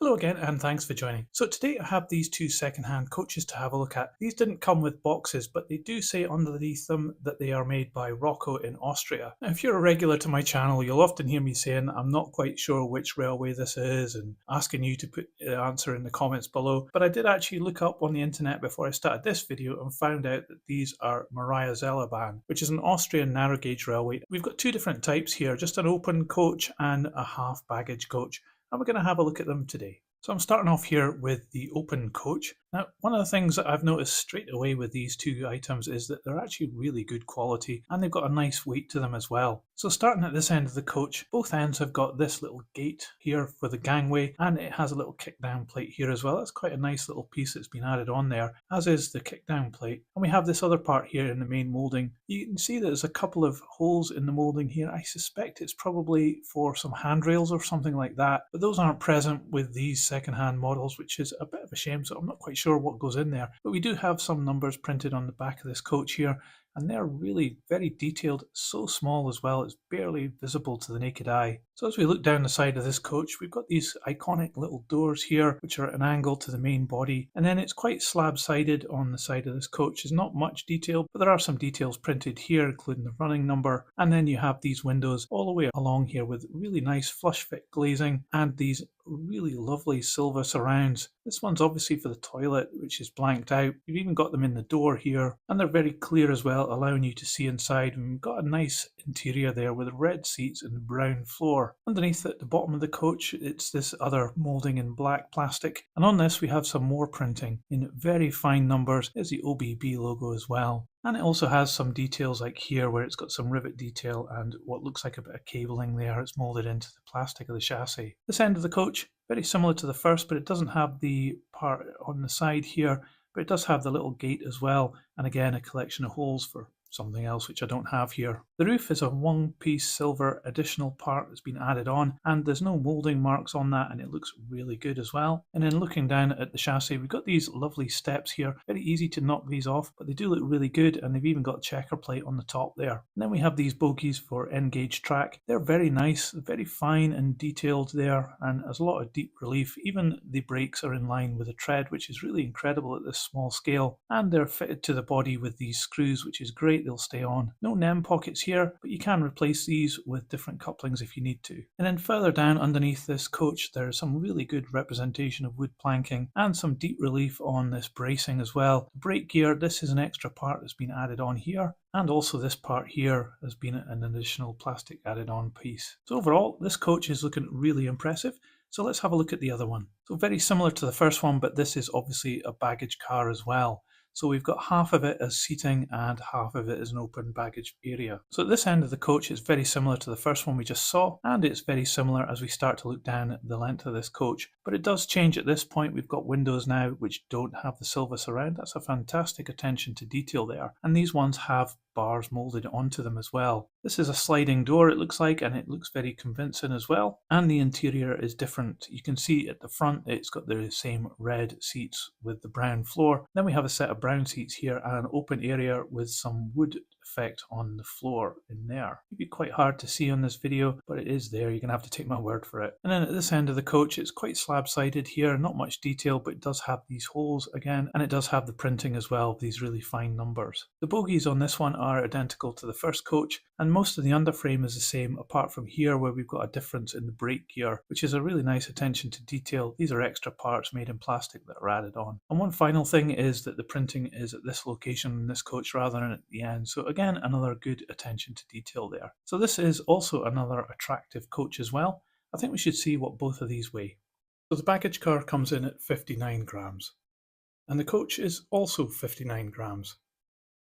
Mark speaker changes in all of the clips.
Speaker 1: Hello again and thanks for joining. So today I have these two second-hand coaches to have a look at. These didn't come with boxes, but they do say underneath them that they are made by Roco in Austria. Now if you're a regular to my channel, you'll often hear me saying I'm not quite sure which railway this is and asking you to put the answer in the comments below. But I did actually look up on the internet before I started this video and found out that these are Mariazellerbahn, which is an Austrian narrow gauge railway. We've got two different types here, just an open coach and a half baggage coach. And we're going to have a look at them today. So I'm starting off here with the open coach. Now, one of the things that I've noticed straight away with these two items is that they're actually really good quality and they've got a nice weight to them as well. So starting at this end of the coach, both ends have got this little gate here for the gangway, and it has a little kick down plate here as well. That's quite a nice little piece that's been added on there, as is the kick down plate. And we have this other part here in the main moulding. You can see that there's a couple of holes in the moulding here. I suspect it's probably for some handrails or something like that, but those aren't present with these second-hand models, which is a bit of a shame, so I'm not quite sure what goes in there. But we do have some numbers printed on the back of this coach here, and they're really very detailed, so small as well, it's barely visible to the naked eye. So as we look down the side of this coach, we've got these iconic little doors here, which are at an angle to the main body, and then it's quite slab-sided on the side of this coach. There's not much detail, but there are some details printed here, including the running number, and then you have these windows all the way along here with really nice flush fit glazing and these really lovely silver surrounds. This one's obviously for the toilet, which is blanked out. You've even got them in the door here, and they're very clear as well, allowing you to see inside. And we've got a nice interior there with red seats and brown floor. Underneath at the bottom of the coach, it's this other moulding in black plastic, and on this we have some more printing in very fine numbers. There's the OBB logo as well. And it also has some details like here where it's got some rivet detail and what looks like a bit of cabling there. It's moulded into the plastic of the chassis. This end of the coach, very similar to the first, but it doesn't have the part on the side here, but it does have the little gate as well. And again, a collection of holes for something else which I don't have here. The roof is a one-piece silver additional part that's been added on, and there's no moulding marks on that, and it looks really good as well. And then looking down at the chassis, we've got these lovely steps here. Very easy to knock these off, but they do look really good, and they've even got a checker plate on the top there. And then we have these bogies for N-gauge track. They're very nice, very fine and detailed there, and there's a lot of deep relief. Even the brakes are in line with the tread, which is really incredible at this small scale. And they're fitted to the body with these screws, which is great. They'll stay on. No NEM pockets here, but you can replace these with different couplings if you need to. And then further down underneath this coach, there's some really good representation of wood planking and some deep relief on this bracing as well. The brake gear, this is an extra part that's been added on here. And also this part here has been an additional plastic added on piece. So overall, this coach is looking really impressive. So let's have a look at the other one. So very similar to the first one, but this is obviously a baggage car as well. So we've got half of it as seating and half of it as an open baggage area. So at this end of the coach, it's very similar to the first one we just saw, and it's very similar as we start to look down at the length of this coach. But it does change at this point. We've got windows now which don't have the silver surround. That's a fantastic attention to detail there. And these ones have bars moulded onto them as well. This is a sliding door, it looks like, and it looks very convincing as well. And the interior is different. You can see at the front it's got the same red seats with the brown floor. Then we have a set of brown seats here and an open area with some wood effect on the floor in there. It'd be quite hard to see on this video, but it is there. You're gonna have to take my word for it. And then at this end of the coach, it's quite slab-sided here, not much detail, but it does have these holes again, and it does have the printing as well, these really fine numbers. The bogies on this one are identical to the first coach, and most of the underframe is the same, apart from here where we've got a difference in the brake gear, which is a really nice attention to detail. These are extra parts made in plastic that are added on. And one final thing is that the printing is at this location in this coach rather than at the end. So again, another good attention to detail there. So this is also another attractive coach as well. I think we should see what both of these weigh. So the baggage car comes in at 59 grams, and the coach is also 59 grams.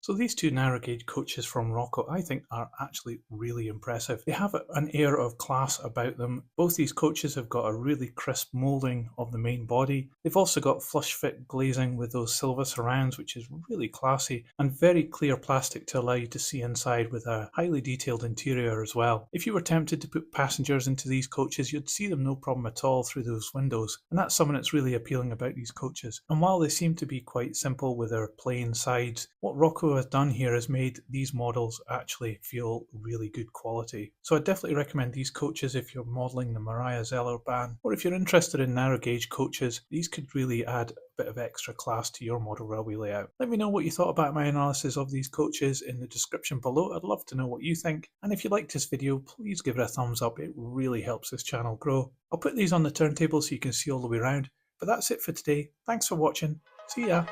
Speaker 1: So these two narrow gauge coaches from Roco I think are actually really impressive. They have an air of class about them. Both these coaches have got a really crisp moulding of the main body. They've also got flush fit glazing with those silver surrounds, which is really classy, and very clear plastic to allow you to see inside with a highly detailed interior as well. If you were tempted to put passengers into these coaches, you'd see them no problem at all through those windows, and that's something that's really appealing about these coaches. And while they seem to be quite simple with their plain sides, what Roco Roco has done here is made these models actually feel really good quality. So I definitely recommend these coaches if you're modelling the Mariazellerbahn, or if you're interested in narrow gauge coaches, these could really add a bit of extra class to your model railway layout. Let me know what you thought about my analysis of these coaches in the description below. I'd love to know what you think. And if you liked this video, please give it a thumbs up. It really helps this channel grow. I'll put these on the turntable so you can see all the way around. But that's it for today. Thanks for watching. See ya.